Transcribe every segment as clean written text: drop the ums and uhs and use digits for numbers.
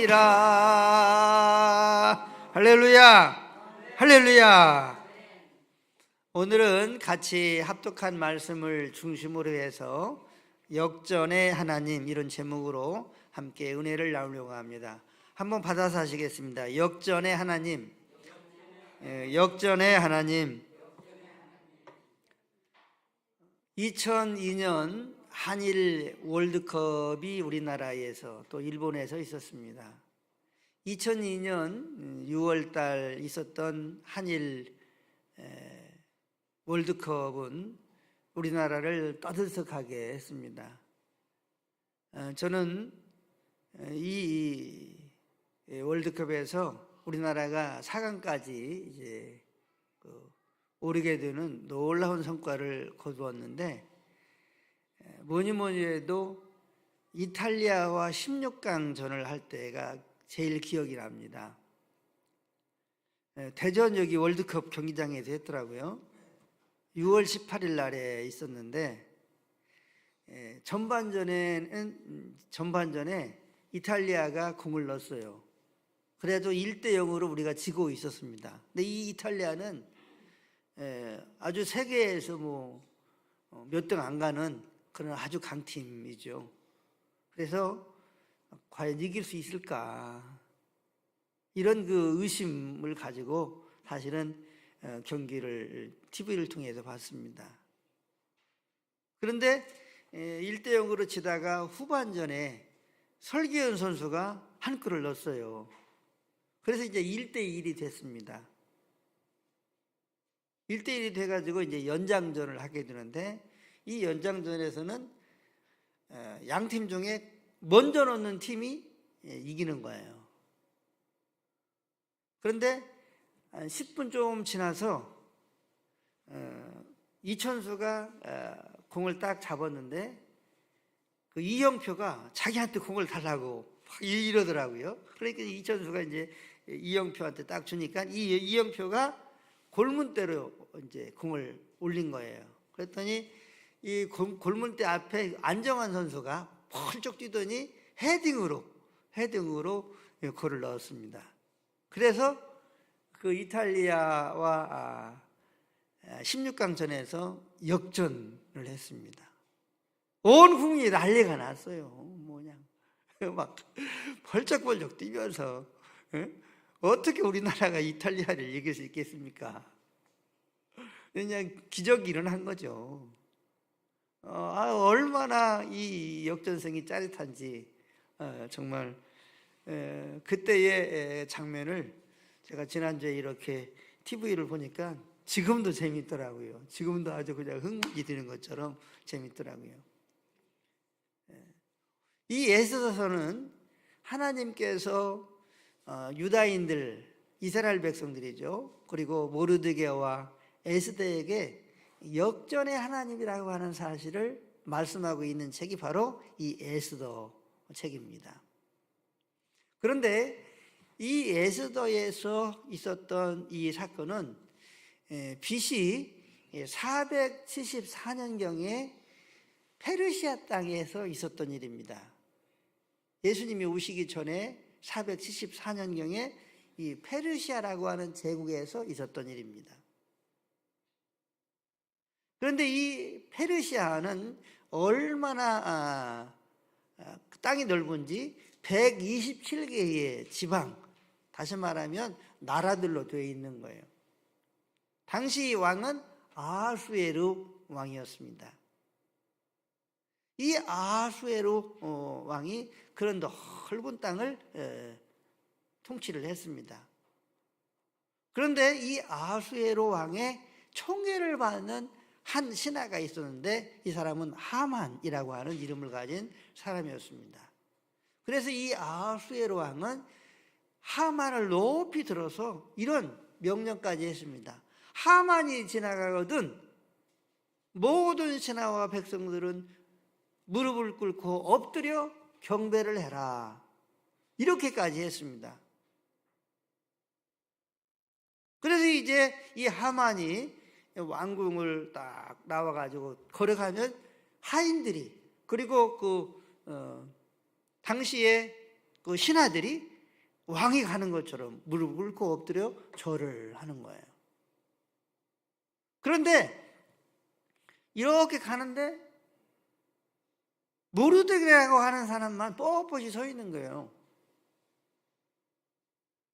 이루리라. 할렐루야, 할렐루야. 오늘은 같이 합독한 말씀을 중심으로 해서 역전의 하나님, 이런 제목으로 함께 은혜를 나누려고 합니다. 한번 받아서 하시겠습니다. 역전의 하나님, 역전의 하나님. 2002년 한일 월드컵이 우리나라에서 또 일본에서 있었습니다. 2002년 6월달 있었던 한일 월드컵은 우리나라를 떠들썩하게 했습니다. 저는 이 월드컵에서 우리나라가 4강까지 이제 오르게 되는 놀라운 성과를 거두었는데, 뭐니 해도 이탈리아와 16강전을 할 때가 제일 기억이 납니다. 대전 여기 월드컵 경기장에서 했더라고요. 6월 18일 날에 있었는데, 전반전에 이탈리아가 공을 넣었어요. 그래도 1대0으로 우리가 지고 있었습니다. 근데 이 이탈리아는 아주 세계에서 몇 등 안 가는 그런 아주 강팀이죠. 그래서 과연 이길 수 있을까, 이런 그 의심을 가지고 사실은 경기를 TV를 통해서 봤습니다. 그런데 1대0으로 지다가 후반전에 설기현 선수가 한 골을 넣었어요. 그래서 이제 1대1이 됐습니다. 1대1이 돼가지고 이제 연장전을 하게 되는데, 이 연장전에서는 양 팀 중에 먼저 넣는 팀이 이기는 거예요. 그런데 10분 좀 지나서 이천수가 공을 딱 잡았는데, 그 이영표가 자기한테 공을 달라고 이러더라고요. 그러니까 이천수가 이제 이영표한테 딱 주니까 이영표가 골문대로 이제 공을 올린 거예요. 그랬더니 이 골문대 앞에 안정환 선수가 펄쩍 뛰더니 헤딩으로 골을 넣었습니다. 그래서 그 이탈리아와 16강전에서 역전을 했습니다. 온 국민이 난리가 났어요. 막 벌쩍벌쩍 뛰면서 어떻게 우리나라가 이탈리아를 이길 수 있겠습니까? 그냥 기적이 일어난 거죠. 얼마나 이 역전승이 짜릿한지, 정말 그때의 장면을 제가 지난주에 이렇게 TV를 보니까 지금도 재밌더라고요. 지금도 아주 그냥 흥분이 드는 것처럼 재밌더라고요. 이 에스더서는 하나님께서 유다인들, 이스라엘 백성들이죠, 그리고 모르드게와 에스더에게 역전의 하나님이라고 하는 사실을 말씀하고 있는 책이 바로 이 에스더 책입니다. 그런데 이 에스더에서 있었던 이 사건은 BC 474년경에 페르시아 땅에서 있었던 일입니다. 예수님이 오시기 전에 474년경에 이 페르시아라고 하는 제국에서 있었던 일입니다. 그런데 이 페르시아는 얼마나 땅이 넓은지 127개의 지방, 다시 말하면 나라들로 되어 있는 거예요. 당시 왕은 아하수에르 왕이었습니다. 이 아하수에르 왕이 그런 넓은 땅을 통치를 했습니다. 그런데 이 아하수에르 왕의 총애를 받는 한 신하가 있었는데, 이 사람은 하만이라고 하는 이름을 가진 사람이었습니다. 그래서 이 아하수에르 왕은 하만을 높이 들어서 이런 명령까지 했습니다. 하만이 지나가거든 모든 신하와 백성들은 무릎을 꿇고 엎드려 경배를 해라, 이렇게까지 했습니다. 그래서 이제 이 하만이 왕궁을 딱 나와가지고 걸어가면 하인들이, 그리고 당시에 그 신하들이 왕이 가는 것처럼 무릎 꿇고 엎드려 절을 하는 거예요. 그런데 이렇게 가는데 모르드게라고 하는 사람만 뻣뻣이 서 있는 거예요.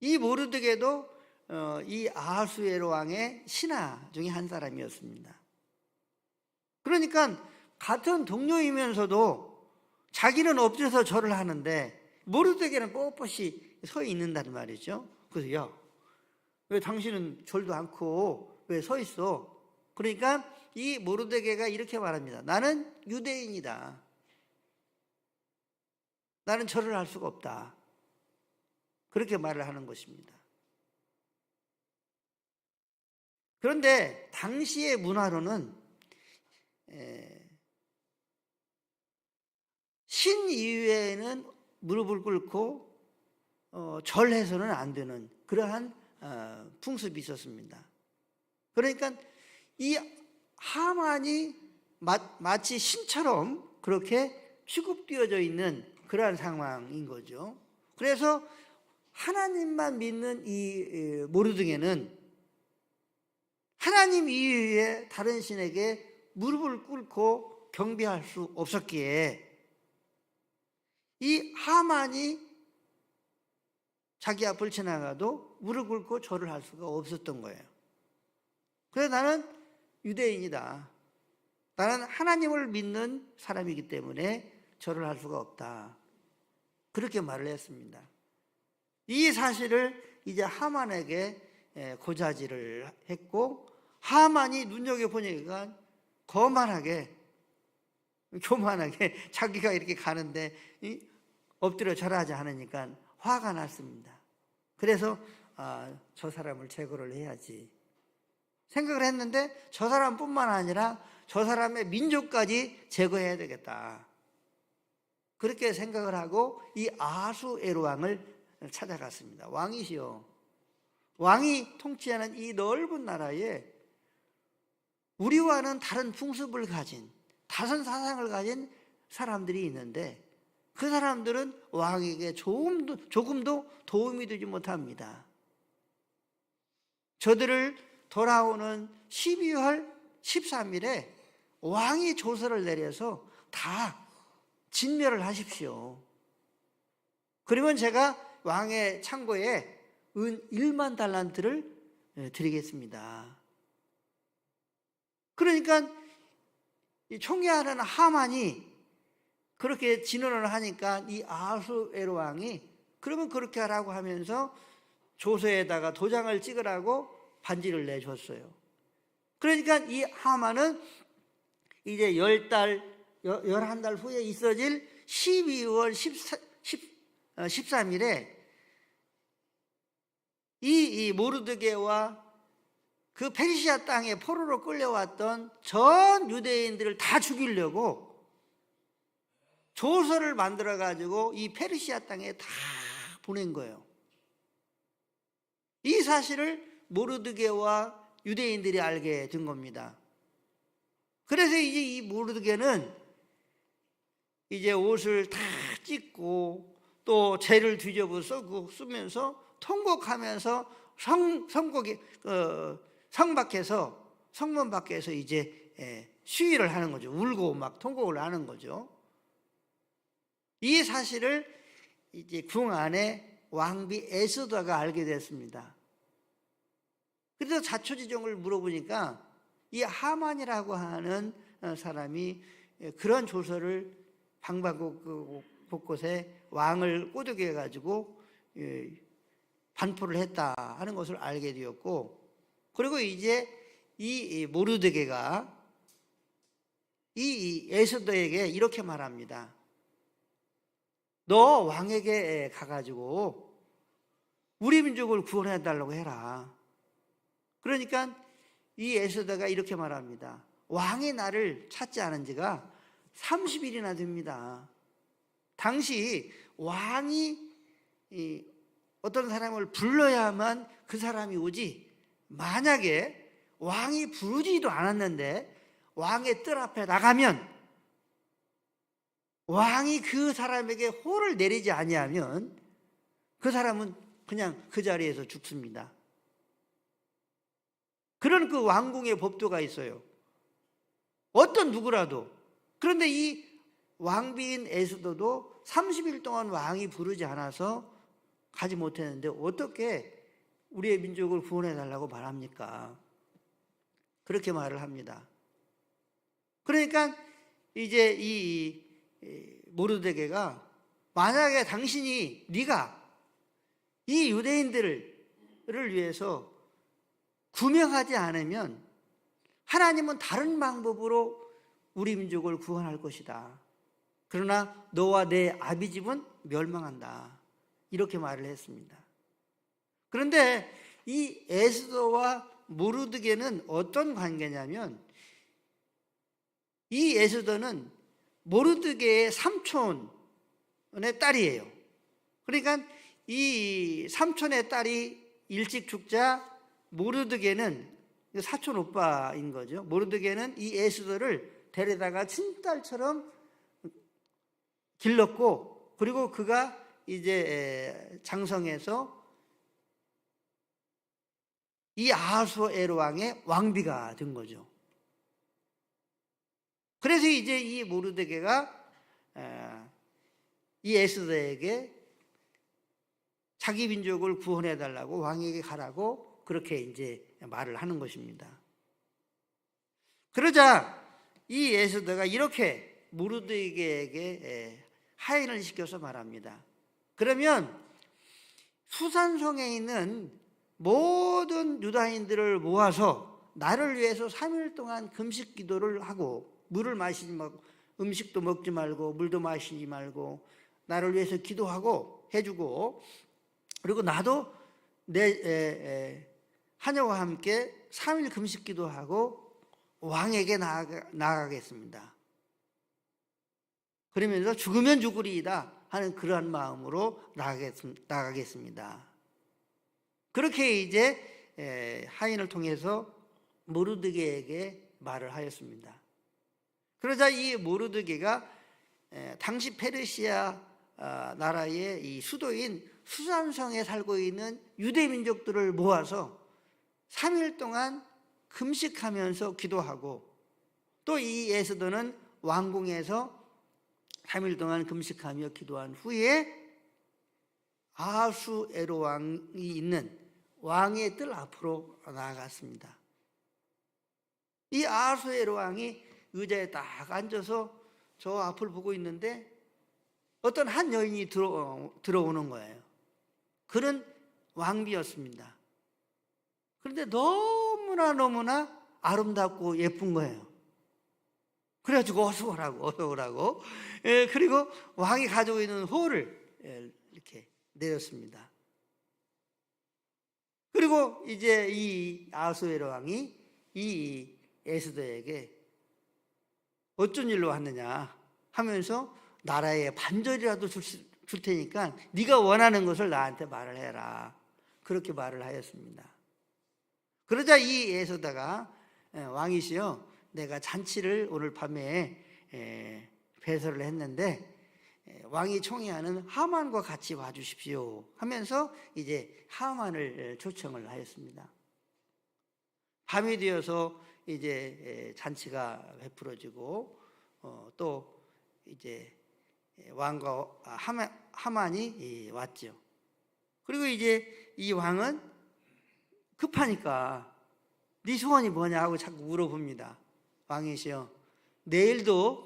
이 모르드게도 이 아하수에로 왕의 신하 중에 한 사람이었습니다. 그러니까 같은 동료이면서도 자기는 엎드려서 절을 하는데 모르드게는 뻣뻣이 서 있는단 말이죠. 그래서 야, 왜 당신은 절도 않고 왜 서 있어? 그러니까 이 모르드게가 이렇게 말합니다. 나는 유대인이다. 나는 절을 할 수가 없다. 그렇게 말을 하는 것입니다. 그런데 당시의 문화로는 신 이외에는 무릎을 꿇고 절해서는 안 되는 그러한 풍습이 있었습니다. 그러니까 이 하만이 마치 신처럼 그렇게 취급되어져 있는 그러한 상황인 거죠. 그래서 하나님만 믿는 이 모르드게는 하나님 이외에 다른 신에게 무릎을 꿇고 경배할 수 없었기에 이 하만이 자기 앞을 지나가도 무릎 꿇고 절을 할 수가 없었던 거예요. 그래서 나는 유대인이다. 나는 하나님을 믿는 사람이기 때문에 절을 할 수가 없다. 그렇게 말을 했습니다. 이 사실을 이제 하만에게 고자질을 했고 하만이 눈여겨보니까 교만하게 자기가 이렇게 가는데 엎드려 절하지 않으니까 화가 났습니다. 그래서 저 사람을 제거를 해야지 생각을 했는데 저 사람뿐만 아니라 저 사람의 민족까지 제거해야 되겠다. 그렇게 생각을 하고 이 아하수에로 왕을 찾아갔습니다. 왕이시여, 왕이 통치하는 이 넓은 나라에 우리와는 다른 풍습을 가진, 다른 사상을 가진 사람들이 있는데 그 사람들은 왕에게 조금도 도움이 되지 못합니다. 저들을 돌아오는 12월 13일에 왕이 조서를 내려서 다 진멸을 하십시오. 그러면 제가 왕의 창고에 은 1만 달란트를 드리겠습니다. 그러니까 총애하는 하만이 그렇게 진언을 하니까 이 아하수에로 왕이 그러면 그렇게 하라고 하면서 조서에다가 도장을 찍으라고 반지를 내줬어요. 그러니까 이 하만은 이제 11달 후에 있어질 12월 13일에 이 모르드게와 그 페르시아 땅에 포로로 끌려왔던 전 유대인들을 다 죽이려고 조서를 만들어 가지고 이 페르시아 땅에 다 보낸 거예요. 이 사실을 모르드게와 유대인들이 알게 된 겁니다. 그래서 이제 이 모르드게는 이제 옷을 다 찢고 또 죄를 뒤집어 쓰면서 통곡하면서 성문 밖에서 이제 시위를 하는 거죠. 울고 막 통곡을 하는 거죠. 이 사실을 이제 궁 안에 왕비 에스더가 알게 됐습니다. 그래서 자초지종을 물어보니까 이 하만이라고 하는 사람이 그런 조서를 방방곳곳에 왕을 꼬드겨 해가지고 반포를 했다 하는 것을 알게 되었고, 그리고 이제 이 모르드게가 이 에스더에게 이렇게 말합니다. 너 왕에게 가가지고 우리 민족을 구원해 달라고 해라. 그러니까 이 에스더가 이렇게 말합니다. 왕이 나를 찾지 않은 지가 30일이나 됩니다. 당시 왕이 어떤 사람을 불러야만 그 사람이 오지, 만약에 왕이 부르지도 않았는데 왕의 뜰 앞에 나가면 왕이 그 사람에게 호를 내리지 아니하면 그 사람은 그냥 그 자리에서 죽습니다. 그런 그 왕궁의 법도가 있어요. 어떤 누구라도. 그런데 이 왕비인 에스더도 30일 동안 왕이 부르지 않아서 가지 못했는데 어떻게 우리의 민족을 구원해 달라고 말합니까? 그렇게 말을 합니다. 그러니까 이제 이 모르드게가 만약에 당신이 네가 이 유대인들을 위해서 구명하지 않으면 하나님은 다른 방법으로 우리 민족을 구원할 것이다. 그러나 너와 내 아비 집은 멸망한다. 이렇게 말을 했습니다. 그런데 이 에스더와 모르드게는 어떤 관계냐면 이 에스더는 모르드게의 삼촌의 딸이에요. 그러니까 이 삼촌의 딸이 일찍 죽자 모르드게는 사촌 오빠인 거죠. 모르드게는 이 에스더를 데려다가 친딸처럼 길렀고, 그리고 그가 이제 장성해서 이 아하수에로 왕의 왕비가 된 거죠. 그래서 이제 이 모르드게가 이 에스더에게 자기 민족을 구원해 달라고 왕에게 가라고 그렇게 이제 말을 하는 것입니다. 그러자 이 에스더가 이렇게 모르드게에게 하인을 시켜서 말합니다. 그러면 수산성에 있는 모든 유다인들을 모아서 나를 위해서 3일 동안 금식 기도를 하고 물을 마시지 말고 음식도 먹지 말고 물도 마시지 말고 나를 위해서 기도하고 해주고, 그리고 나도 내 하녀와 함께 3일 금식 기도하고 왕에게 나아가겠습니다. 그러면서 죽으면 죽으리이다 하는 그러한 마음으로 나가겠습니다. 그렇게 이제 하인을 통해서 모르드게에게 말을 하였습니다. 그러자 이 모르드게가 당시 페르시아 나라의 이 수도인 수산성에 살고 있는 유대 민족들을 모아서 3일 동안 금식하면서 기도하고, 또 이 에스더는 왕궁에서 3일 동안 금식하며 기도한 후에 아하수에로 왕이 있는 왕의 뜰 앞으로 나아갔습니다. 이 아하수에로 왕이 의자에 딱 앉아서 저 앞을 보고 있는데 어떤 한 여인이 들어오는 거예요. 그런 왕비였습니다. 그런데 너무나 아름답고 예쁜 거예요. 그래가지고 어서 오라고. 그리고 왕이 가지고 있는 호를 이렇게 내렸습니다. 그리고 이제 이 아하수에로 왕이 이 에스더에게 어쩐 일로 왔느냐 하면서 나라에 반절이라도 줄 테니까 네가 원하는 것을 나한테 말을 해라. 그렇게 말을 하였습니다. 그러자 이 에스더가 왕이시여, 내가 잔치를 오늘 밤에 배설을 했는데 왕이 총애하는 하만과 같이 와주십시오 하면서 이제 하만을 초청을 하였습니다. 밤이 되어서 이제 잔치가 베풀어지고 또 이제 왕과 하만이 왔죠. 그리고 이제 이 왕은 급하니까 네 소원이 뭐냐 하고 자꾸 물어봅니다. 왕이시여, 내일도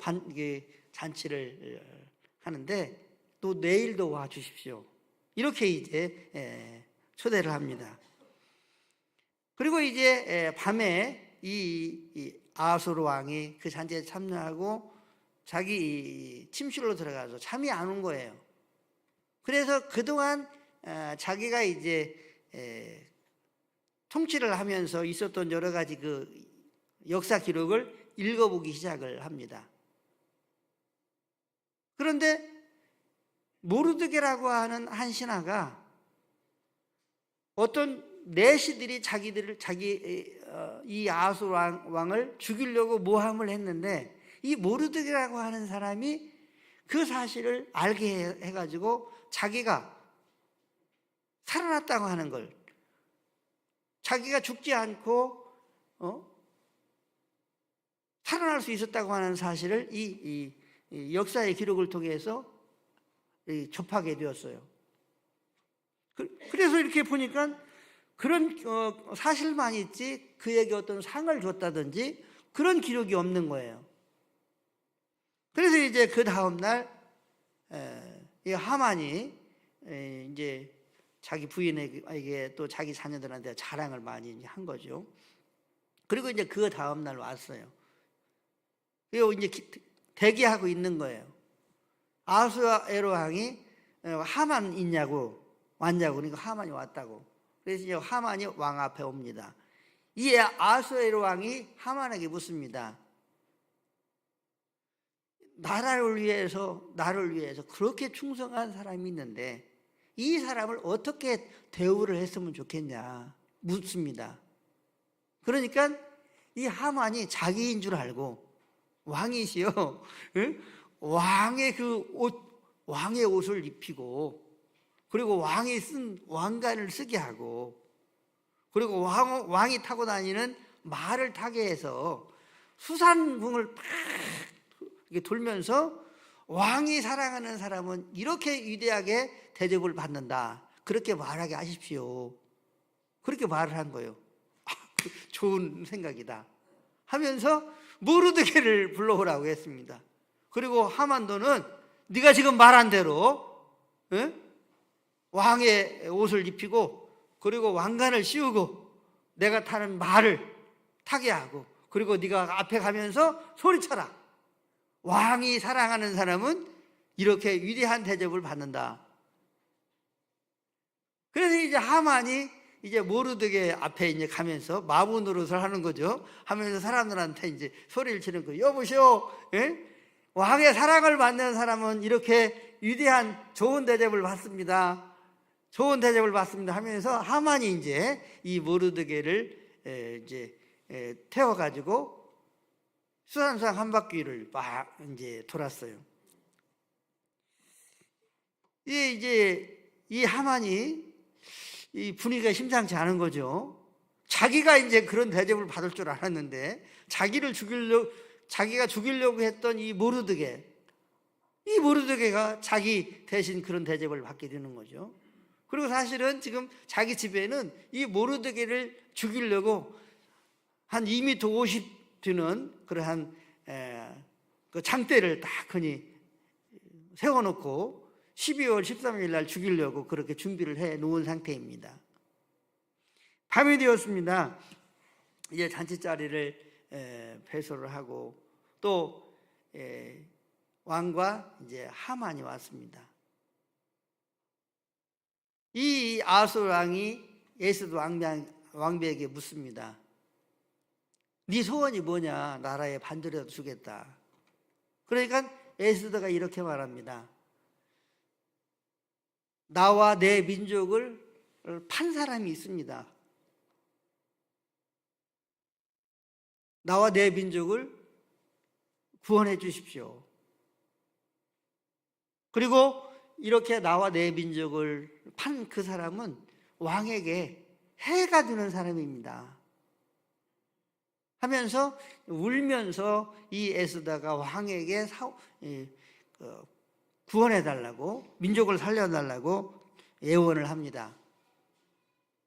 잔치를 하는데 또 내일도 와 주십시오. 이렇게 이제 초대를 합니다. 그리고 이제 밤에 이 아하수에로 왕이 그 잔치에 참여하고 자기 침실로 들어가서 잠이 안 온 거예요. 그래서 그동안 자기가 이제 통치를 하면서 있었던 여러 가지 그 역사 기록을 읽어보기 시작을 합니다. 그런데 모르드게라고 하는 한 신하가 어떤 내시들이 이 아하수 왕을 죽이려고 모함을 했는데 이 모르드게라고 하는 사람이 그 사실을 알게 해가지고 자기가 살아났다고 하는 걸, 자기가 죽지 않고 살아날 수 있었다고 하는 사실을 이 역사의 기록을 통해서 접하게 되었어요. 그래서 이렇게 보니까 그런 사실만 있지 그에게 어떤 상을 줬다든지 그런 기록이 없는 거예요. 그래서 이제 그 다음 날 이 하만이 이제 자기 부인에게 또 자기 자녀들한테 자랑을 많이 한 거죠. 그리고 이제 그 다음 날 왔어요. 그리고 이제 대기하고 있는 거예요. 아수에로 왕이 하만 있냐고 왔냐고. 그러니까 하만이 왔다고. 그래서 이제 하만이 왕 앞에 옵니다. 이 아수에로 왕이 하만에게 묻습니다. 나를 위해서 그렇게 충성한 사람이 있는데 이 사람을 어떻게 대우를 했으면 좋겠냐 묻습니다. 그러니까 이 하만이 자기인 줄 알고, 왕이시여, 왕의 왕의 옷을 입히고, 그리고 왕이 쓴 왕관을 쓰게 하고, 그리고 왕이 타고 다니는 말을 타게 해서 수산궁을 팍 돌면서 왕이 사랑하는 사람은 이렇게 위대하게 대접을 받는다, 그렇게 말하게 하십시오. 그렇게 말을 한 거예요. 좋은 생각이다 하면서 모르드게를 불러오라고 했습니다. 그리고 하만도는 네가 지금 말한 대로 왕의 옷을 입히고, 그리고 왕관을 씌우고, 내가 타는 말을 타게 하고, 그리고 네가 앞에 가면서 소리쳐라. 왕이 사랑하는 사람은 이렇게 위대한 대접을 받는다. 그래서 이제 하만이 이제 모르드게 앞에 이제 가면서 마부 노릇을 하는 거죠. 하면서 사람들한테 이제 소리를 치는 거예요. 여보시오, 왕의 사랑을 받는 사람은 이렇게 위대한 좋은 대접을 받습니다. 좋은 대접을 받습니다 하면서 하만이 이제 이 모르드게를 이제 태워가지고 수산상 한 바퀴를 막 이제 돌았어요. 이 하만이 이 분위기가 심상치 않은 거죠. 자기가 이제 그런 대접을 받을 줄 알았는데 자기가 죽이려고 했던 이 모르드게가 자기 대신 그런 대접을 받게 되는 거죠. 그리고 사실은 지금 자기 집에는 이 모르드게를 죽이려고 한 2m 50 되는 그러한 그 장대를 딱 흔히 세워놓고 12월 13일 날 죽이려고 그렇게 준비를 해 놓은 상태입니다. 밤이 되었습니다. 이제 잔치자리를 배설을 하고 또 왕과 이제 하만이 왔습니다. 이 아수르 왕이 에스드 왕비에게 묻습니다. 네 소원이 뭐냐? 나라에 반절이라도 주겠다. 그러니까 에스더가 이렇게 말합니다. 나와 내 민족을 판 사람이 있습니다. 나와 내 민족을 구원해 주십시오. 그리고 이렇게 나와 내 민족을 판 그 사람은 왕에게 해가 되는 사람입니다 하면서 울면서 이 에스더가 왕에게 구원해달라고, 민족을 살려달라고 예언을 합니다.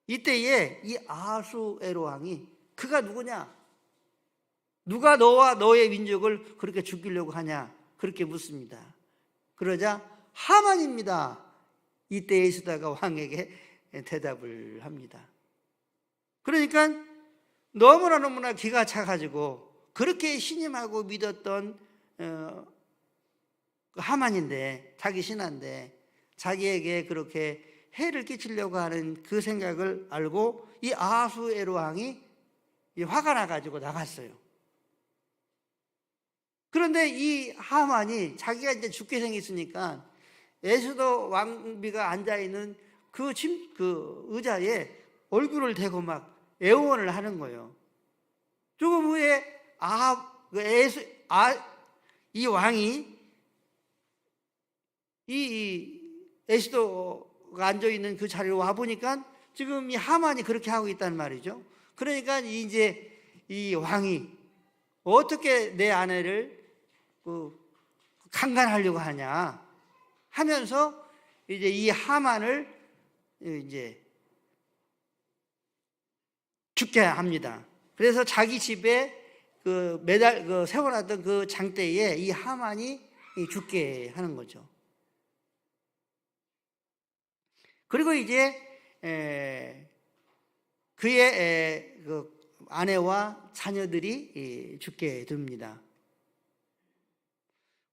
이때에 이 아수에로 왕이 그가 누구냐? 누가 너와 너의 민족을 그렇게 죽이려고 하냐? 그렇게 묻습니다. 그러자 하만입니다. 이때 에스더가 왕에게 대답을 합니다. 그러니까 너무나 기가 차가지고 그렇게 신임하고 믿었던 하만인데, 자기 신하인데 자기에게 그렇게 해를 끼치려고 하는 그 생각을 알고 이 아수에로 왕이 화가 나가지고 나갔어요. 그런데 이 하만이 자기가 이제 죽게 생겼으니까 에스더 왕비가 앉아있는 그 의자에 얼굴을 대고 막 애원을 하는 거예요. 조금 후에 이 왕이 이 에스더가 앉아 있는 그 자리로 와 보니까 지금 이 하만이 그렇게 하고 있단 말이죠. 그러니까 이제 이 왕이 어떻게 내 아내를 강간하려고 하냐 하면서 이제 이 하만을 이제 죽게 합니다. 그래서 자기 집에 세워놨던 그 장대에 이 하만이 죽게 하는 거죠. 그리고 이제 그의 그 아내와 자녀들이 죽게 됩니다.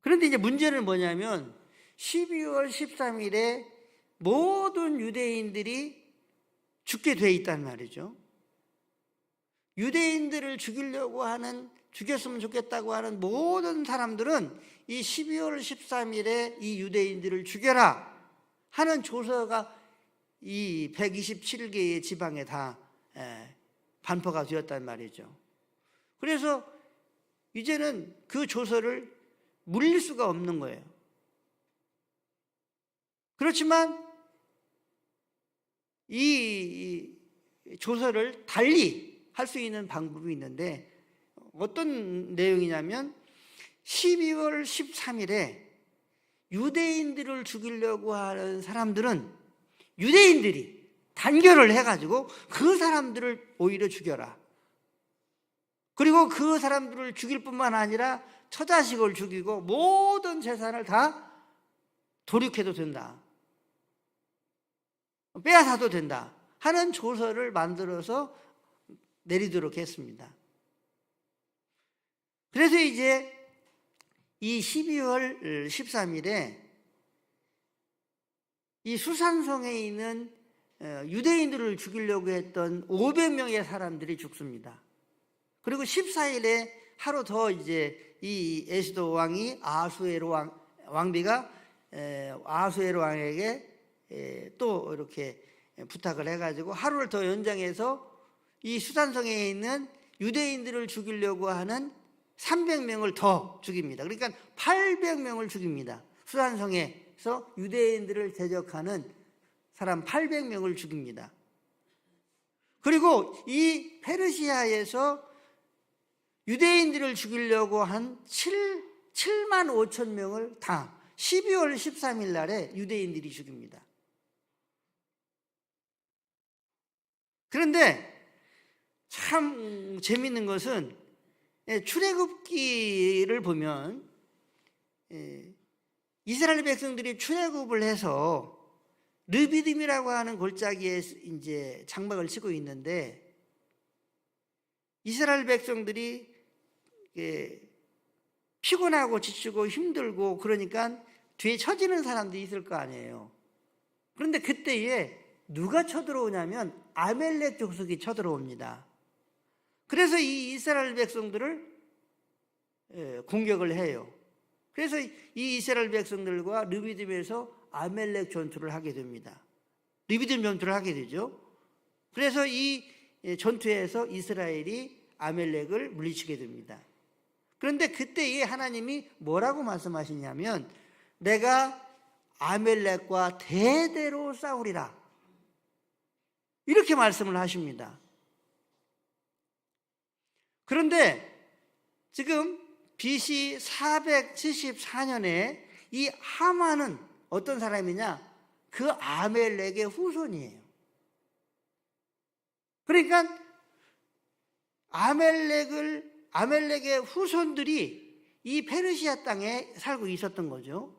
그런데 이제 문제는 뭐냐면 12월 13일에 모든 유대인들이 죽게 돼 있단 말이죠. 유대인들을 죽였으면 좋겠다고 하는 모든 사람들은 이 12월 13일에 이 유대인들을 죽여라 하는 조서가 이 127개의 지방에 다 반포가 되었단 말이죠. 그래서 이제는 그 조서를 물릴 수가 없는 거예요. 그렇지만 이 조서를 달리 할 수 있는 방법이 있는데 어떤 내용이냐면 12월 13일에 유대인들을 죽이려고 하는 사람들은 유대인들이 단결을 해가지고 그 사람들을 오히려 죽여라. 그리고 그 사람들을 죽일 뿐만 아니라 처자식을 죽이고 모든 재산을 다 도륙해도 된다. 빼앗아도 된다 하는 조서를 만들어서 내리도록 했습니다. 그래서 이제 이 12월 13일에 이 수산성에 있는 유대인들을 죽이려고 했던 500명의 사람들이 죽습니다. 그리고 14일에 하루 더 이제 이 에스도 왕이 왕비가 아수에로 왕에게 또 이렇게 부탁을 해가지고 하루를 더 연장해서 이 수산성에 있는 유대인들을 죽이려고 하는 300명을 더 죽입니다. 그러니까 800명을 죽입니다. 수산성에서 유대인들을 대적하는 사람 800명을 죽입니다. 그리고 이 페르시아에서 유대인들을 죽이려고 한 7만 5천 명을 다 12월 13일 날에 유대인들이 죽입니다. 그런데 참 재밌는 것은 출애굽기를 보면 이스라엘 백성들이 출애굽을 해서 르비딤이라고 하는 골짜기에 이제 장막을 치고 있는데 이스라엘 백성들이 피곤하고 지치고 힘들고 그러니까 뒤에 처지는 사람들이 있을 거 아니에요. 그런데 그때에 누가 쳐들어오냐면 아멜렉 족속이 쳐들어옵니다. 그래서 이 이스라엘 백성들을 공격을 해요. 그래서 이 이스라엘 백성들과 르비딤에서 아멜렉 전투를 하게 됩니다. 르비딤 전투를 하게 되죠. 그래서 이 전투에서 이스라엘이 아멜렉을 물리치게 됩니다. 그런데 그때에 하나님이 뭐라고 말씀하시냐면 내가 아멜렉과 대대로 싸우리라 이렇게 말씀을 하십니다. 그런데 지금 BC 474년에 이 하만은 어떤 사람이냐? 그 아멜렉의 후손이에요. 그러니까 아멜렉의 후손들이 이 페르시아 땅에 살고 있었던 거죠.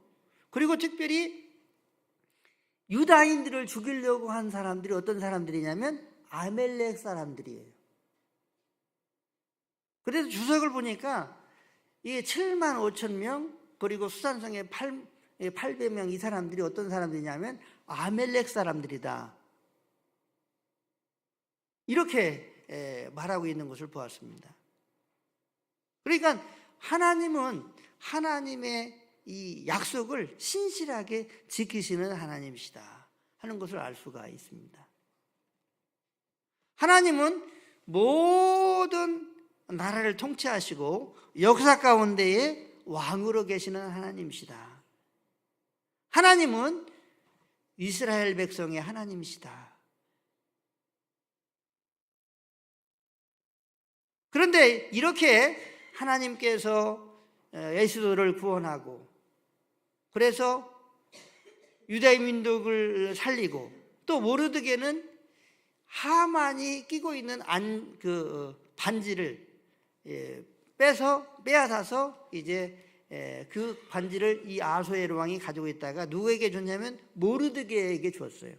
그리고 특별히 유다인들을 죽이려고 한 사람들이 어떤 사람들이냐면 아멜렉 사람들이에요. 그래서 주석을 보니까 이게 7만 5천 명 그리고 수산성에 800명 이 사람들이 어떤 사람들이냐면 아멜렉 사람들이다. 이렇게 말하고 있는 것을 보았습니다. 그러니까 하나님은 하나님의 이 약속을 신실하게 지키시는 하나님이시다 하는 것을 알 수가 있습니다. 하나님은 모든 나라를 통치하시고 역사 가운데에 왕으로 계시는 하나님이시다. 하나님은 이스라엘 백성의 하나님이시다. 그런데 이렇게 하나님께서 에스더를 구원하고, 그래서 유다인 민족을 살리고, 또 모르드게는 하만이 끼고 있는 반지를 빼앗아서 이제 그 반지를 이 아수에로 왕이 가지고 있다가 누구에게 줬냐면 모르드게에게 줬어요.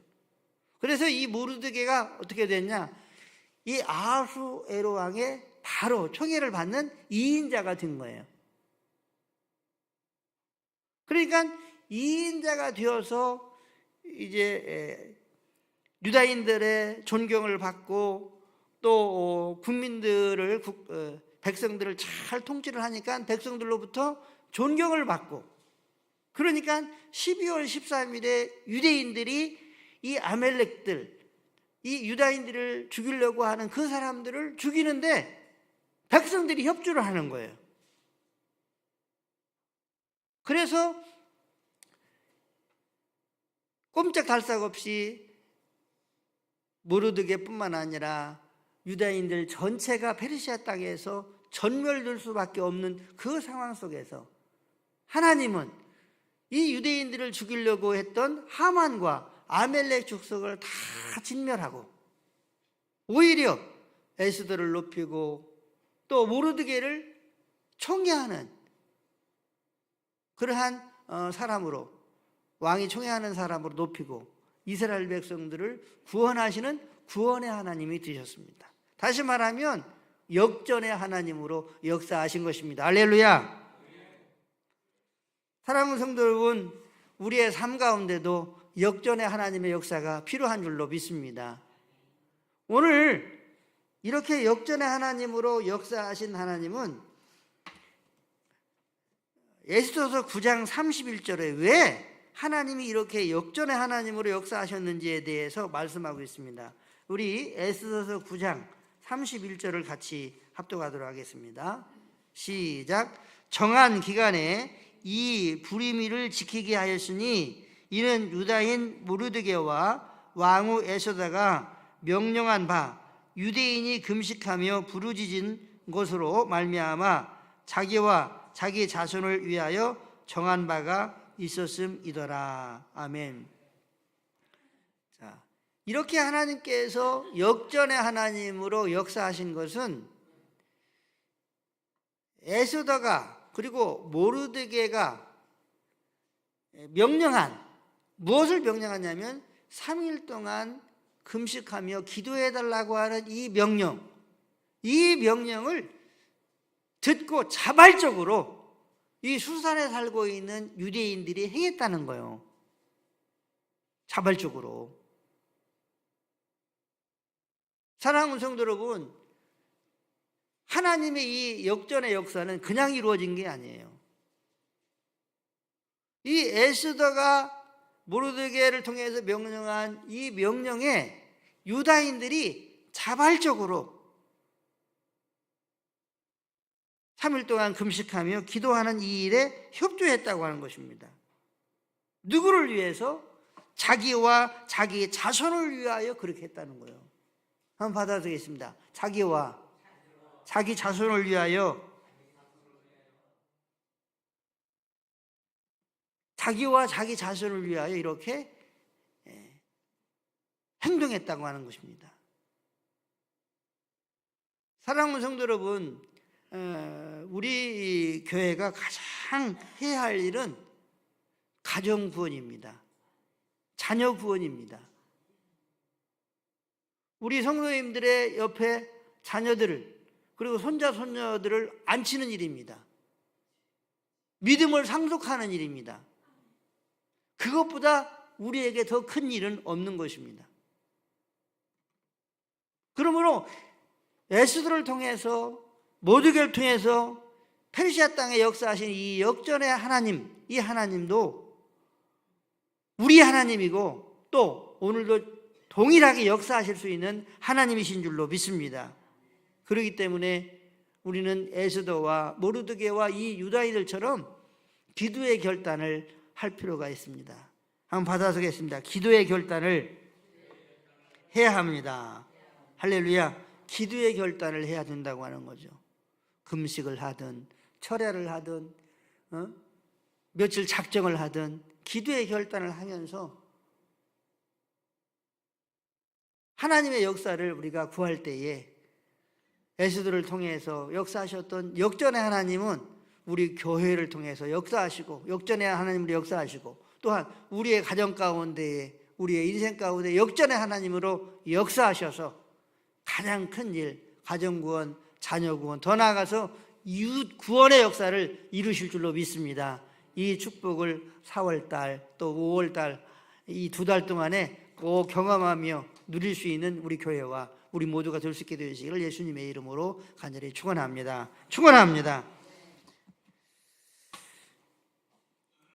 그래서 이 모르드게가 어떻게 됐냐, 이 아수에로 왕의 바로 총애를 받는 2인자가 된 거예요. 그러니까 2인자가 되어서 이제 유다인들의 존경을 받고, 또 국민들을 백성들을 잘 통치를 하니까 백성들로부터 존경을 받고, 그러니까 12월 13일에 유대인들이 이 아멜렉들, 이 유다인들을 죽이려고 하는 그 사람들을 죽이는데 백성들이 협조를 하는 거예요. 그래서 꼼짝달싹 없이 모르드게뿐만 아니라 유다인들 전체가 페르시아 땅에서 전멸될 수밖에 없는 그 상황 속에서 하나님은 이 유대인들을 죽이려고 했던 하만과 아멜렉 족속을 다 진멸하고, 오히려 에스더를 높이고 또 모르드게를 총애하는 그러한 사람으로, 왕이 총애하는 사람으로 높이고 이스라엘 백성들을 구원하시는 구원의 하나님이 되셨습니다. 다시 말하면 역전의 하나님으로 역사하신 것입니다. 할렐루야. 사랑하는 성도 여러분, 우리의 삶 가운데도 역전의 하나님의 역사가 필요한 줄로 믿습니다. 오늘 이렇게 역전의 하나님으로 역사하신 하나님은 에스더서 9장 31절에 왜 하나님이 이렇게 역전의 하나님으로 역사하셨는지에 대해서 말씀하고 있습니다. 우리 에스더서 9장 31절을 같이 합독하도록 하겠습니다. 시작. 정한 기간에 이 불의미를 지키게 하였으니 이는 유다인 모르드게와 왕후 에스더가 명령한 바 유대인이 금식하며 부르짖은 것으로 말미암아 자기와 자기 자손을 위하여 정한 바가 있었음이더라. 아멘. 자, 이렇게 하나님께서 역전의 하나님으로 역사하신 것은 에스더가 그리고 모르드게가 무엇을 명령하냐면 3일 동안 금식하며 기도해달라고 하는 이 명령을 듣고 자발적으로 이 수산에 살고 있는 유대인들이 행했다는 거예요. 자발적으로. 사랑하는 성도 여러분, 하나님의 이 역전의 역사는 그냥 이루어진 게 아니에요. 이 에스더가 모르드게를 통해서 명령한 이 명령에 유다인들이 자발적으로 3일 동안 금식하며 기도하는 이 일에 협조했다고 하는 것입니다. 누구를 위해서? 자기와 자기 자손을 위하여 그렇게 했다는 거예요. 한번 받아드리겠습니다. 자기와 자기 자손을 위하여, 자기와 자기 자손을 위하여 이렇게 행동했다고 하는 것입니다. 사랑하는 성도 여러분, 우리 교회가 가장 해야 할 일은 가정 구원입니다. 자녀 구원입니다. 우리 성도님들의 옆에 자녀들을, 그리고 손자 손녀들을 앉히는 일입니다. 믿음을 상속하는 일입니다. 그것보다 우리에게 더 큰 일은 없는 것입니다. 그러므로 에스더를 통해서, 모르드게를 통해서 페르시아 땅에 역사하신 이 역전의 하나님, 이 하나님도 우리 하나님이고 또 오늘도 동일하게 역사하실 수 있는 하나님이신 줄로 믿습니다. 그렇기 때문에 우리는 에스더와 모르드게와 이 유다인들처럼 기도의 결단을 할 필요가 있습니다. 한번 받아서겠습니다. 기도의 결단을 해야 합니다. 할렐루야. 기도의 결단을 해야 된다고 하는 거죠. 금식을 하든 철야를 하든 며칠 작정을 하든 기도의 결단을 하면서 하나님의 역사를 우리가 구할 때에 에스더를 통해서 역사하셨던 역전의 하나님은 우리 교회를 통해서 역사하시고, 역전의 하나님으로 역사하시고, 또한 우리의 가정 가운데에, 우리의 인생 가운데 역전의 하나님으로 역사하셔서 가장 큰 일, 가정 구원, 자녀 구원, 더 나아가서 이웃 구원의 역사를 이루실 줄로 믿습니다. 이 축복을 4월달 또 5월달 이 2달 동안에 꼭 경험하며 누릴 수 있는 우리 교회와 우리 모두가 될 수 있게 되시기를 예수님의 이름으로 간절히 축원합니다. 축원합니다.